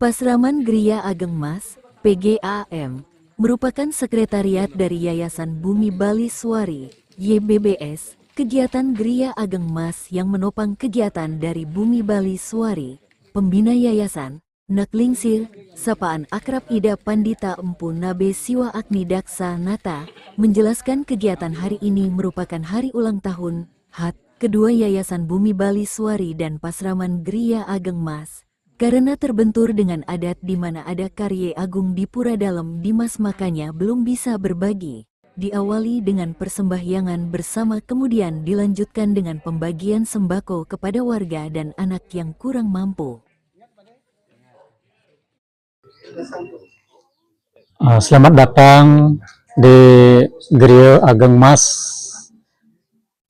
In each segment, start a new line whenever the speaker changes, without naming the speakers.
Pasraman Griya Ageng Mas, PGAM, merupakan sekretariat dari Yayasan Bumi Bali Swari, YBBS, kegiatan Griya Ageng Mas yang menopang kegiatan dari Bumi Bali Swari, pembina yayasan, Naklingsir, sapaan akrab Ida Pandita Empu Nabe Siwa Agni Daksa Nata, menjelaskan kegiatan hari ini merupakan hari ulang tahun, HUT, kedua Yayasan Bumi Bali Swari dan Pasraman Griya Ageng Mas. Karena terbentur dengan adat di mana ada karya agung di pura dalam Dimas makanya belum bisa berbagi. Diawali dengan persembahyangan bersama kemudian dilanjutkan dengan pembagian sembako kepada warga dan anak yang kurang mampu.
Selamat datang di Griya Ageng Mas.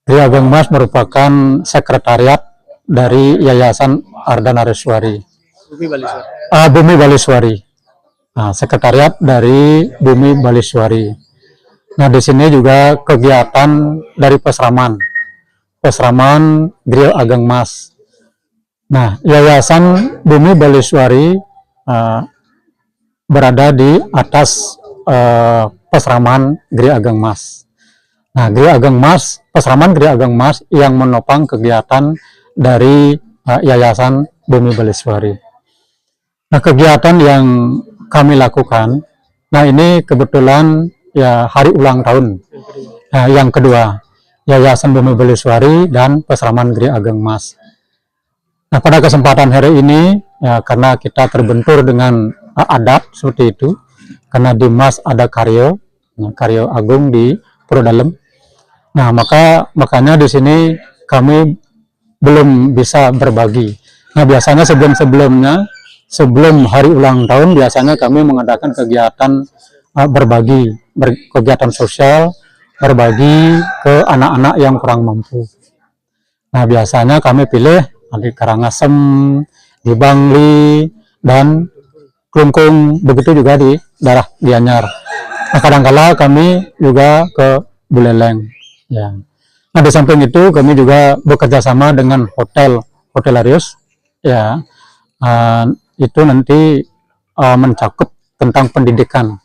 Griya Ageng Mas merupakan sekretariat dari Yayasan Ardhanareswari. Bumi Bali Swari. Sekretariat dari Bumi Bali Swari. Nah, di sini juga kegiatan dari Pasraman Griya Ageng Mas. Nah, Yayasan Bumi Bali Swari berada di atas Pasraman Griya Ageng Mas. Nah, Griya Ageng Mas, Pasraman Griya Ageng Mas yang menopang kegiatan dari Yayasan Bumi Bali Swari. Nah, kegiatan yang kami lakukan, nah ini kebetulan ya hari ulang tahun yang kedua, Yayasan Bumi Bali Swari dan Pasraman Griya Ageng Mas. Nah, pada kesempatan hari ini, ya karena kita terbentur dengan adat seperti itu, karena di Mas ada karya agung di Pura Dalem. Nah, makanya di sini kami belum bisa berbagi. Nah, biasanya sebelum hari ulang tahun biasanya kami mengadakan kegiatan kegiatan sosial, berbagi ke anak-anak yang kurang mampu. Nah, biasanya kami pilih di Karangasem, di Bangli, dan Klungkung, begitu juga di daerah Gianyar. Nah, kadang-kala kami juga ke Buleleng. Ya. Nah, di samping itu kami juga bekerja sama dengan hotelarius, ya. Itu nanti mencakup tentang pendidikan.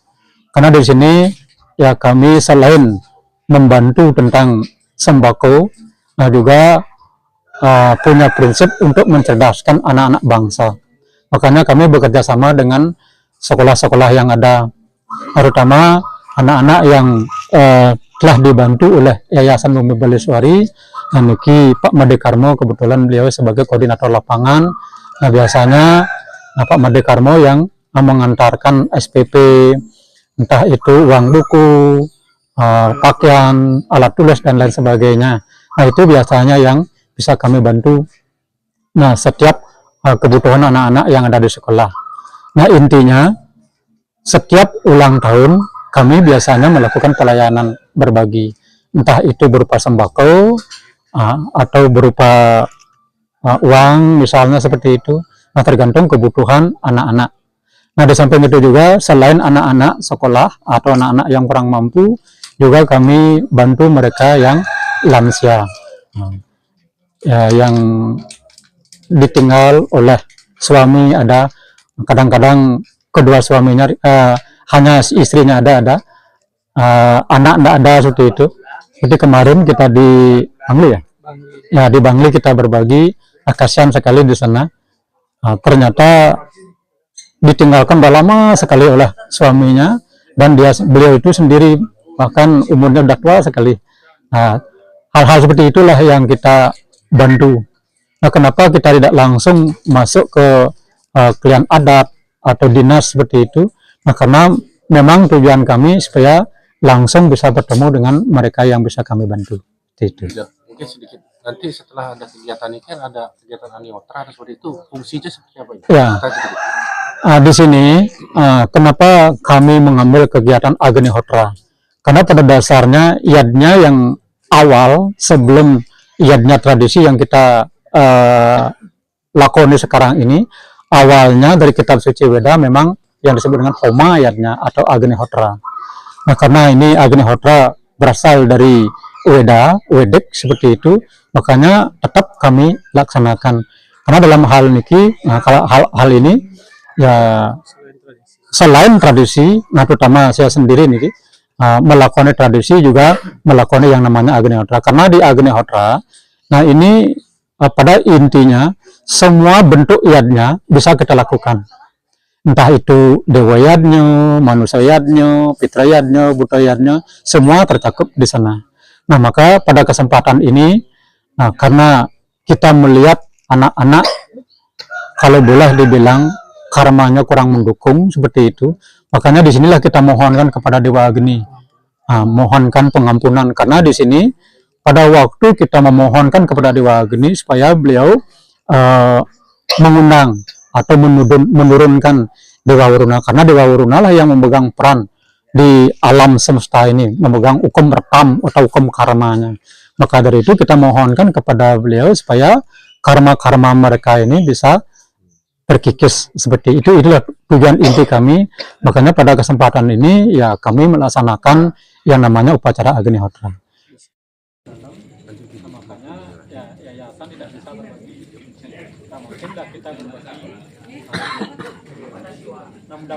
Karena di sini ya kami selain membantu tentang sembako, nah juga punya prinsip untuk mencerdaskan anak-anak bangsa. Makanya kami bekerja sama dengan sekolah-sekolah yang ada, terutama anak-anak yang telah dibantu oleh Yayasan Bumi Bali Swari. Niki Pak Made Karmo, kebetulan beliau sebagai koordinator lapangan. Nah, biasanya Pak Made Karmo yang mengantarkan SPP, entah itu uang buku, pakaian, alat tulis, dan lain sebagainya. Nah, itu biasanya yang bisa kami bantu. Nah, setiap kebutuhan anak-anak yang ada di sekolah. Nah, intinya setiap ulang tahun kami biasanya melakukan pelayanan berbagi, entah itu berupa sembako atau berupa uang misalnya seperti itu. Nah, tergantung kebutuhan anak-anak. Nah, di samping itu juga selain anak-anak sekolah atau anak-anak yang kurang mampu, juga kami bantu mereka yang lansia, yang ditinggal oleh suami. Ada kadang-kadang kedua suaminya hanya istrinya ada anak tidak ada, seperti itu. Jadi kemarin kita di Bangli di Bangli kita berbagi. Kasihan sekali di sana, ternyata ditinggalkan udah lama sekali oleh suaminya, dan beliau itu sendiri bahkan umurnya udah tua sekali. Nah, hal-hal seperti itulah yang kita bantu. Nah, kenapa kita tidak langsung masuk ke klien adat atau dinas seperti itu? Nah, karena memang tujuan kami supaya langsung bisa bertemu dengan mereka yang bisa kami bantu. Itu.
Ya, mungkin sedikit. Nanti setelah ada kegiatan ini kan ada kegiatan aniotra seperti itu, fungsinya seperti apa?
Ya. Di sini kenapa kami mengambil kegiatan agnihotra? Karena pada dasarnya yadnya yang awal sebelum yadnya tradisi yang kita lakoni sekarang ini, awalnya dari kitab suci Weda memang yang disebut dengan Homa yadnya atau agnihotra. Nah, karena ini agnihotra berasal dari Wedek seperti itu, makanya tetap kami laksanakan. Karena dalam hal ini, kalau hal ini ya selain tradisi, nah terutama saya sendiri nih melakukan tradisi juga melakukan yang namanya Agnihotra. Karena di Agnihotra, nah ini pada intinya semua bentuk yadnya bisa kita lakukan. Entah itu dewa yadnya, manusia yadnya, pitra yadnya, buta yadnya, semua tercakup di sana. Nah maka pada kesempatan ini, nah, karena kita melihat anak-anak kalau boleh dibilang karmanya kurang mendukung seperti itu, makanya disinilah kita mohonkan kepada Dewa Agni, mohonkan pengampunan, karena di sini pada waktu kita memohonkan kepada Dewa Agni supaya beliau mengundang atau menurunkan Dewa Waruna, karena Dewa Waruna lah yang memegang peran di alam semesta ini, memegang hukum pertam atau hukum karmanya. Maka dari itu kita mohonkan kepada beliau supaya karma-karma mereka ini bisa terkikis seperti itu. Itulah tujuan inti kami. Makanya pada kesempatan ini ya kami melaksanakan yang namanya upacara Agnihotra.
Makanya ya yayasan tidak bisa berbagi. Nah, mungkinlah kita berbagi.